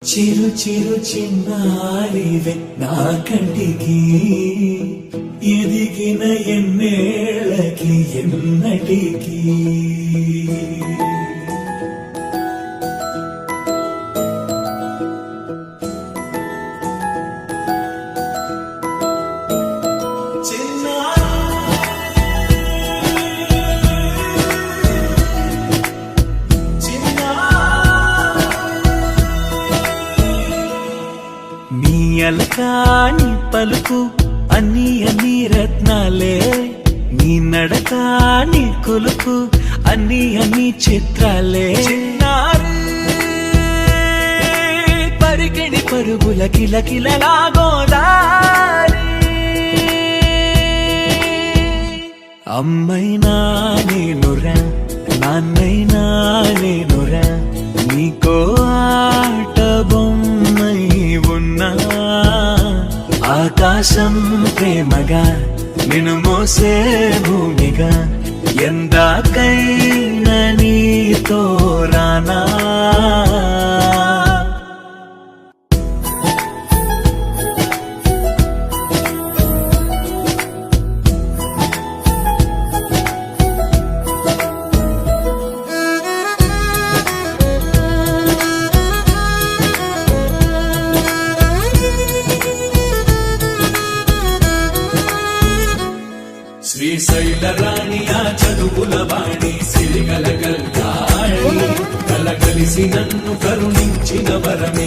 చిరు చిరు చిన్నారివే నా కంటికి ఎదిగిన ఎన్నేళ్ళకి ఎన్నటికి అలకాని పలుకు అన్ని అన్ని రత్నాలే నీ నడకాని కొలుకు అన్ని అన్ని చిత్రాలే పరికిణి పరుగుల కిలకిలలా గోదారి అమ్మైనా నేనురా నాన్నైనా నేనురా నీకో ఆట బొమ్మై ఉన్నా ఆకాశం ప్రేమగా నిన్ను మోసే భూమిగా ఎందాకైనా నీతో రానా శ్రీశైల రాణి ఆ చదువుల వాణి సిరిగల కల్యాణి కలగలిసి నన్ను కరుణించిన వరమే